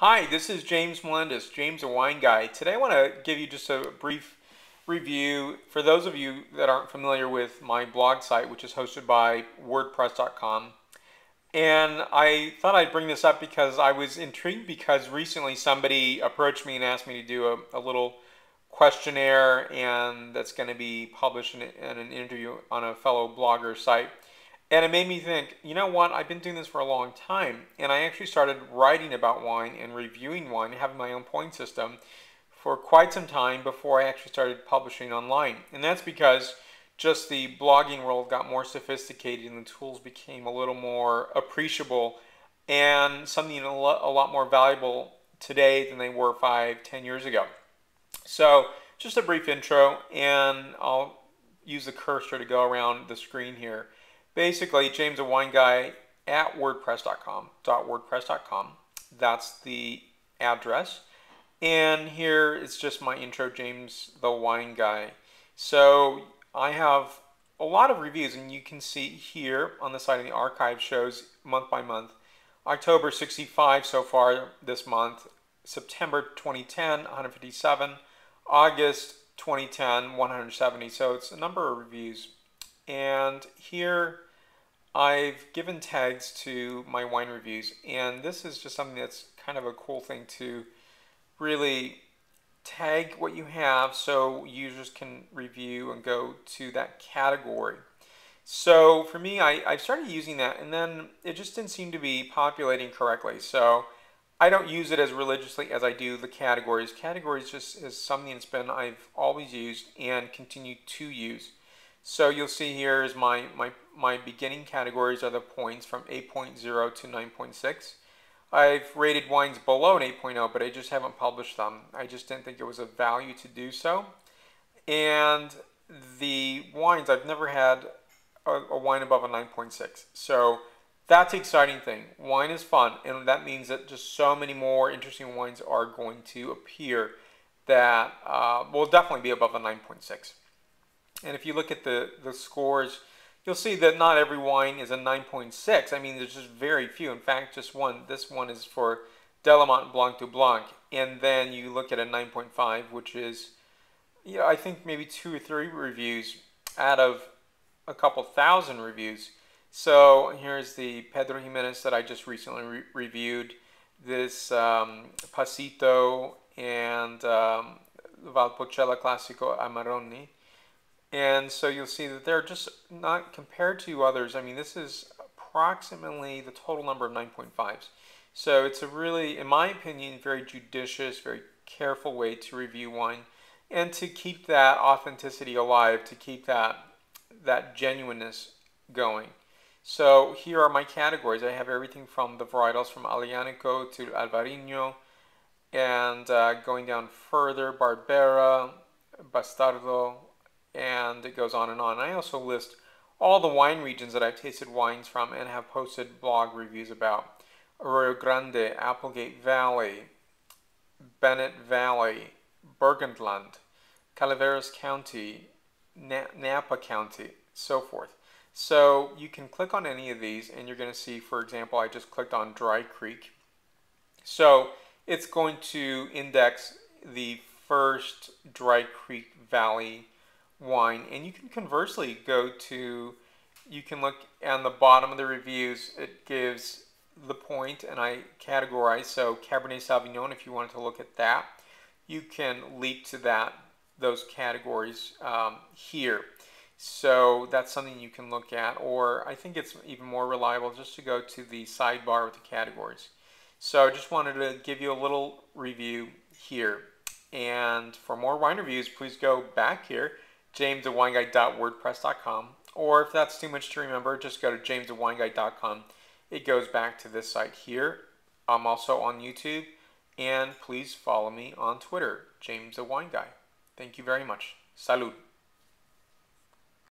Hi, this is James Melendez, James the Wine Guy. Today I want to give you just a brief review for those of you that aren't familiar with my blog site, which is hosted by WordPress.com. And I thought I'd bring this up because I was intrigued because recently somebody approached me and asked me to do a little questionnaire, and that's going to be published in an interview on a fellow blogger site. And it made me think, you know what, I've been doing this for a long time, and I actually started writing about wine and reviewing wine, having my own point system for quite some time before I actually started publishing online. And that's because just the blogging world got more sophisticated and the tools became a little more appreciable and something a lot more valuable today than they were 5, 10 years ago. So just a brief intro, and I'll use the cursor to go around the screen here. Basically, James the Wine Guy at WordPress.com. That's the address. And here is just my intro, James the Wine Guy. So I have a lot of reviews, and you can see here on the side of the archive shows month by month. October 65 so far this month. September 2010, 157. August 2010, 170. So it's a number of reviews. And here I've given tags to my wine reviews, and this is just something that's kind of a cool thing to really tag what you have so users can review and go to that category. So for me, I've started using that, and then it just didn't seem to be populating correctly. So I don't use it as religiously as I do the categories. Categories just is something I've always used and continue to use. So you'll see here is my beginning categories are the points from 8.0 to 9.6. I've rated wines below an 8.0, but I just haven't published them. I just didn't think it was of value to do so. And the wines, I've never had a wine above a 9.6. So that's the exciting thing. Wine is fun, and that means that just so many more interesting wines are going to appear that will definitely be above a 9.6. And if you look at the scores, you'll see that not every wine is a 9.6. I mean, there's just very few. In fact, just one. This one is for Delamont Blanc du Blanc. And then you look at a 9.5, which is, I think maybe 2 or 3 reviews out of a couple thousand reviews. So here's the Pedro Jimenez that I just recently reviewed. This Pasito and Valpolicella Classico Amarone. And so you'll see that they're just not compared to others. I mean, this is approximately the total number of 9.5s. So it's a really, in my opinion, very judicious, very careful way to review wine and to keep that authenticity alive, to keep that genuineness going. So here are my categories. I have everything from the varietals from Aglianico to Alvarinho, and going down further, Barbera, Bastardo, and it goes on and on. I also list all the wine regions that I've tasted wines from and have posted blog reviews about. Arroyo Grande, Applegate Valley, Bennett Valley, Burgenland, Calaveras County, Napa County, so forth. So you can click on any of these and you're going to see, for example, I just clicked on Dry Creek. So it's going to index the first Dry Creek Valley wine, and you can conversely go to, you can look on the bottom of the reviews, it gives the point, and I categorize. So Cabernet Sauvignon, if you wanted to look at that, you can leap to those categories here. So that's something you can look at, or I think it's even more reliable just to go to the sidebar with the categories. So I just wanted to give you a little review here, and for more wine reviews, please go back here, jamesthewineguy.wordpress.com, or if that's too much to remember, just go to jamesthewineguy.com. It goes back to this site here. I'm also on YouTube, and please follow me on Twitter, James the Wine Guy. Thank you very much. Salud.